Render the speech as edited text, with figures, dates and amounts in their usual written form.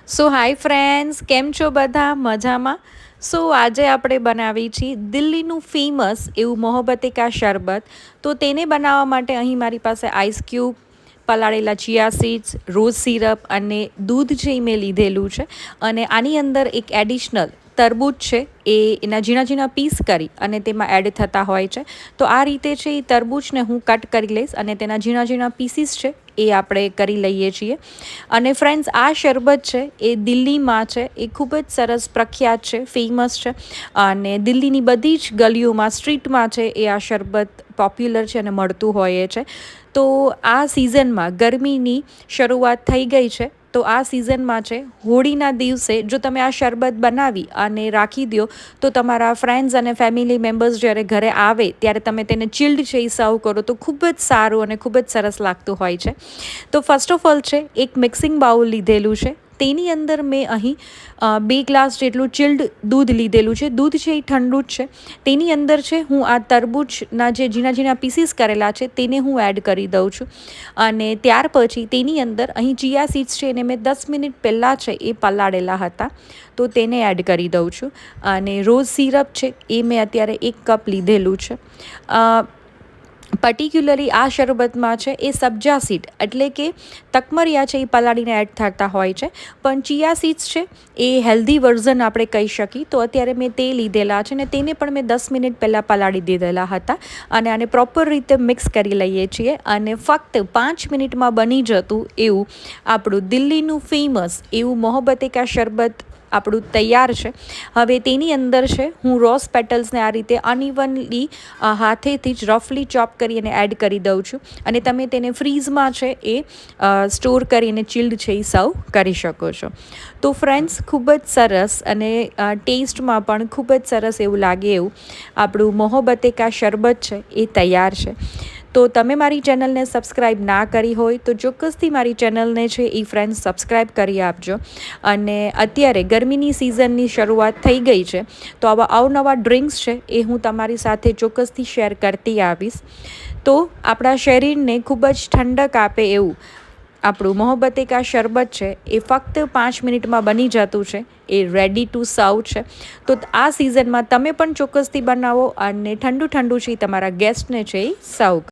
સો hi friends, કેમ છો બધા? મજામાં? સો આજે આપણે બનાવી છીએ દિલ્હીનું ફેમસ એવું મોહબ્બતે કા શરબત. તો તેને બનાવવા માટે અહીં મારી પાસે આઈસ ક્યુબ, પલાળેલા ચિયા સીડ્સ, રોઝ સિરપ અને દૂધ છે એ મેં લીધેલું છે. અને આની અંદર એક એડિશનલ તરબૂચ છે એ એના ઝીણા ઝીણા પીસ કરી અને તેમાં એડ થતા હોય છે. તો આ રીતે છે એ તરબૂચને હું કટ કરી લઈશ અને તેના ઝીણા ઝીણા પીસીસ છે એ આપણે કરી લઈએ છીએ. અને ફ્રેન્ડ્સ, આ શરબત છે એ દિલ્હીમાં છે એ ખૂબ જ સરસ પ્રખ્યાત છે, ફેમસ છે. અને દિલ્હીની બધી જ ગલીઓમાં, સ્ટ્રીટમાં છે એ આ શરબત પોપ્યુલર છે અને મળતું હોય છે. તો આ સિઝનમાં ગરમીની શરૂઆત થઈ ગઈ છે. તો આ સિઝનમાં છે હોળીના દિવસે જો તમે આ શરબત બનાવી અને રાખી દો તો તમારા ફ્રેન્ડ્સ અને ફેમિલી મેમ્બર્સ જ્યારે ઘરે આવે ત્યારે તમે તેને ચિલ્ડ છે એ સર્વ કરો તો ખૂબ જ સારું અને ખૂબ જ સરસ લાગતું હોય છે. તો ફર્સ્ટ ઓફ ઓલ છે એક મિક્સિંગ બાઉલ લીધેલું છે. તેની અંદર મેં અહીં 2 ગ્લાસ જેટલું ચિલ્ડ દૂધ લીધેલું છે. દૂધ છે એ ઠંડુ જ છે. તેની અંદર છે હું આ તરબૂચના જે ઝીણા ઝીણા પીસીસ કરેલા છે તેને હું એડ કરી દઉં છું. અને ત્યાર પછી તેની અંદર અહીં ચિયા સીડ્સ છે એને મેં 10 મિનિટ પહેલાં છે એ પલાળેલા હતા, તો તેને એડ કરી દઉં છું. અને રોઝ સિરપ છે એ મેં અત્યારે 1 કપ લીધેલું છે. પર્ટિક્યુલરલી આ શરબતમાં છે એ સબ્જા સીડ એટલે કે તકમરિયા છે એ પલાળીને એડ થતા હોય છે, પણ ચિયા સીડ્સ છે એ હેલ્ધી વર્ઝન આપણે કહી શકીએ. તો અત્યારે મેં તે લીધેલા છે ને તેને પણ મેં 10 મિનિટ પહેલાં પલાળી દીધેલા હતા. અને આને પ્રોપર રીતે મિક્સ કરી લઈએ છીએ અને ફક્ત 5 મિનિટમાં બની જતું એવું આપણું દિલ્હીનું ફેમસ એવું મોહબ્બતે કા શરબત આપણું તૈયાર છે. હવે તેની અંદર છે હું રોઝ પેટલ્સને આ રીતે અનઇવનલી હાથેથી જ રફલી ચોપ કરી અને એડ કરી દઉં છું. અને તમે તેને ફ્રીઝમાં છે એ સ્ટોર કરીને ચિલ્ડ છે એ સર્વ કરી શકો છો. તો ફ્રેન્ડ્સ, ખૂબ જ સરસ અને ટેસ્ટમાં પણ ખૂબ જ સરસ એવું લાગે એવું આપણું મોહબ્બતે કા શરબત છે એ તૈયાર છે. તો તમે મારી ચેનલને સબસ્ક્રાઈબ ના કરી હોય તો ચોક્કસથી મારી ચેનલને છે એ ફ્રેન્ડ્સ સબસ્ક્રાઈબ કરી આપજો. અને અત્યારે ગરમીની સિઝનની શરૂઆત થઈ ગઈ છે તો આવા અવનવા ડ્રિંક્સ છે એ હું તમારી સાથે ચોક્કસથી શેર કરતી આવીશ. તો આપણા શરીરને ખૂબ જ ઠંડક આપે એવું આપણું મોહબ્બતે કા શરબત છે એ ફક્ત 5 મિનિટમાં બની જતું છે, એ રેડી ટુ સર્વ છે. તો આ સિઝનમાં તમે પણ ચોક્કસથી બનાવો અને ઠંડુ ઠંડુ છે તમારા ગેસ્ટને છે એ સર્વ